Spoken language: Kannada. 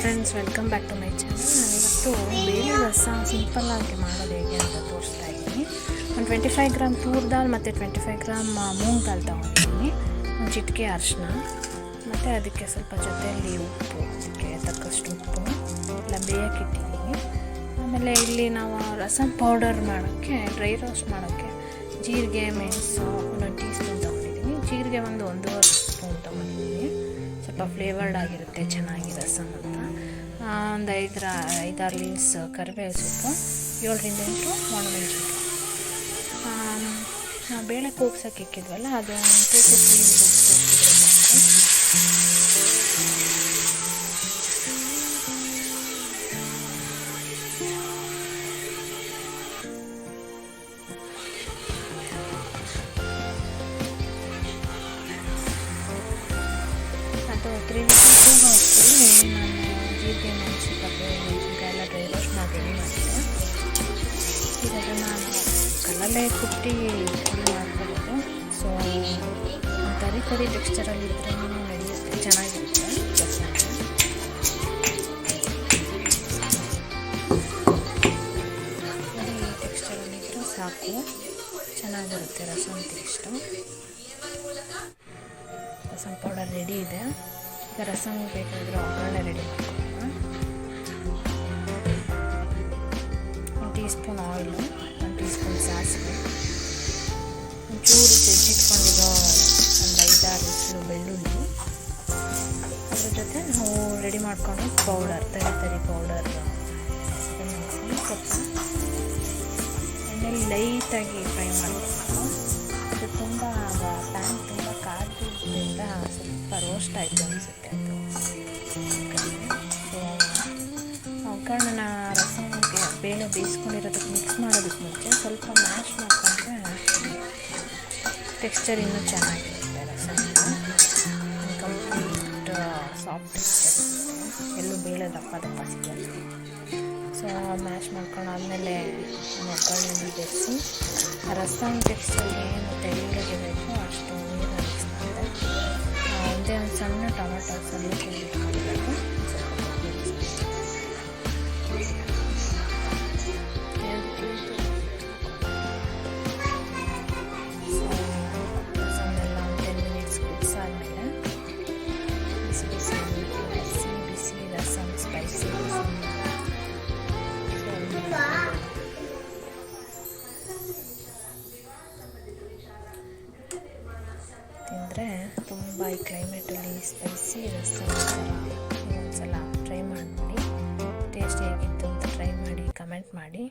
Friends, welcome back to my channel. ನಾನಿವತ್ತು ಬೇಳೆ ರಸ ಸಿಂಪಲ್ಲಾಗಿ ಮಾಡೋದು ಹೇಗೆ ಅಂತ ತೋರಿಸ್ತಾ ಇದ್ದೀನಿ. ಒಂದು 25 ಗ್ರಾಮ್ ತೂರ್ ದಾಲ್ ಮತ್ತು 25 ಗ್ರಾಮ್ ಮೂಂಗ್ ದಾಲ್ ತೊಗೊಂಡಿದ್ದೀನಿ. ಒಂದು ಚಿಟಿಕೆ ಅರಿಶಿನ ಮತ್ತು ಅದಕ್ಕೆ ಸ್ವಲ್ಪ ಜೊತೆಯಲ್ಲಿ ಉಪ್ಪು, ಅದಕ್ಕೆ ತಕ್ಕಷ್ಟು ಉಪ್ಪು ಎಲ್ಲ ಬೇಯಕ್ಕಿಟ್ಟಿದ್ದೀನಿ. ಆಮೇಲೆ ಇಲ್ಲಿ ನಾವು ರಸಂ ಪೌಡರ್ ಮಾಡೋಕ್ಕೆ, ಡ್ರೈ ರೋಸ್ಟ್ ಮಾಡೋಕ್ಕೆ ಜೀರಿಗೆ, ಮೆಣಸು 1 ಟೀ ಸ್ಪೂನ್ ತೊಗೊಂಡಿದ್ದೀನಿ. ಜೀರಿಗೆ ಒಂದೂವರೆ ಸ್ಪೂನ್ ತೊಗೊಂಡಿದ್ದೀನಿ. ಸ್ವಲ್ಪ ಫ್ಲೇವರ್ಡ್ ಆಗಿರುತ್ತೆ ಚೆನ್ನಾಗಿ ರಸಮ್ ಅಂತ. ಒಂದು 5-6 ಲೀವ್ಸ್ ಕರಿಬೇವು ಸೊಪ್ಪು, 7ರಿಂದ 8 ಒಣಮೆಣಸಿನ್ಕಾಯಿ. ನಾವು ಬೇಳೆ ಕೂಗ್ಸೋಕೆ ಇಕ್ಕಿದ್ವಲ್ಲ, ಅದು 2 to 3 ವಿಸಿಲ್ಸ್ ಕೂಗ್ಸಿದ್ರೆ ಅದು 3 ವಿಸಿಲ್ಸ್ ಹೋಗ್ತೀನಿ. ನಾನು ಜೀರಿಗೆ, ಮೆಣಸು, ಕರಿಬೇವು, ಮೆಣಸಿನ್ಕಾಯಿ ಎಲ್ಲ ಡ್ರೈ ರೋಸ್ಟ್ ಮಾಡಿ ರೆಡಿ ಮಾಡಿದ್ದೆ. ಈಗ ಅದನ್ನು ನಾನು ಕಲ್ಲಲ್ಲೇ ಕುಟ್ಟಿ ಮಾಡ್ಕೊಬೋದು. ಸೊ ತರಿ ಟೆಕ್ಸ್ಚರಲ್ಲಿ ಇದ್ರೂ ನಡೆಯುತ್ತೆ, ಚೆನ್ನಾಗಿರುತ್ತೆ ರಸಕ್ಕೆ. ಈ ಟೆಕ್ಸ್ಚರಲ್ಲಿ ಇದ್ದರೂ ಸಾಕು, ಚೆನ್ನಾಗಿರುತ್ತೆ rasam taste. Rasam powder ready ಇದೆ. ಈಗ ರಸಮ್ ಬೇಕಾದರೆ ಒಗ್ಗರಣೆ ರೆಡಿ ಮಾಡ್ಕೊಳ್ಳೋಣ. 1 tea spoon oil, 1 tea spoon ಸಾಸಿವೆ, ಒಂಚೂರು ಜಜ್ಜಿಟ್ಕೊಂಡಿರೋ ಒಂದು 5-6 ಹೆಸರು ಬೆಳ್ಳುಳ್ಳಿ, ಅದ್ರ ಜೊತೆ ನಾವು ರೆಡಿ ಮಾಡ್ಕೊಂಡು ಪೌಡರ್, ತರಿ ಪೌಡರ್ ಅದನ್ನು ಸ್ವಲ್ಪ ಎಣ್ಣೆಲಿ ಲೈಟಾಗಿ ಫ್ರೈ ಮಾಡಬೇಕು. ಅದು ತುಂಬ ಪ್ಯಾನ್ ತುಂಬ ಕಾದ್ರಿಂದ ಸ್ವಲ್ಪ ರೋಸ್ಟ್ ಆಯಿತು ಅನಿಸುತ್ತೆ ಅದು. ಸೊ ಒಗ್ಗರಣೆನ ರಸಮ್ಗೆ ಬೇಳೆ ಬೇಯಿಸ್ಕೊಂಡಿರೋದಕ್ಕೆ ಮಿಕ್ಸ್ ಮಾಡೋದಕ್ಕೆ ಮುಂಚೆ ಸ್ವಲ್ಪ ಮ್ಯಾಶ್ ಮಾಡಿಕೊಂಡ್ರೆ ಟೆಕ್ಸ್ಚರ್ ಇನ್ನೂ ಚೆನ್ನಾಗಿರುತ್ತೆ. ರಸಮ್ಗೆ ಕಂಪ್ಲೀಟ್ ಸಾಫ್ಟ್ ಟೆಕ್ಸ್ಚರ್ ಇರುತ್ತೆ, ಎಲ್ಲೂ ಬೇಳೆ ದಪ್ಪ ಸಿಗಲ್ಲ. ಸೊ ಮ್ಯಾಶ್ ಮಾಡ್ಕೊಂಡಾದ್ಮೇಲೆ ಒಗ್ಗರಣೆನ ಬೆರೆಸಿ ರಸಮ್ ಟೆಕ್ಸ್ಚರ್ ಏನು ತೆಳ್ಳಗೆ ಬೇಕೋ ಅಷ್ಟು ನೀರು ಮಿಕ್ಸ್ ಮಾಡಿದೆ. ಒಂದೇ ಒಂದು ಸಣ್ಣ ಟೊಮೆಟೊ ಸಣ್ಣಕ್ಕೆ ಇಟ್ಕೊಂಡಿರೋದು, ರಸಮ್ಮೆಲ್ಲ ಒಂದು 10 ಮಿನಿಟ್ಸ್ ಕುದಿಸಾದ್ಮೇಲೆ ಬಿಸಿ ರಸಮ್ ಸ್ಪೈಸಿ ತಿಂದರೆ ತುಂಬ ಈ ಕ್ಲೈಮೇಟಲ್ಲಿ ಸ್ಪೈಸಿ ರಸಮ್ ಒಂದ್ಸಲ ಟ್ರೈ ಮಾಡಿ ನೋಡಿ. ಟೇಸ್ಟ್ ಹೇಗಿತ್ತು ಅಂತ ಟ್ರೈ ಮಾಡಿ ಕಮೆಂಟ್ ಮಾಡಿ.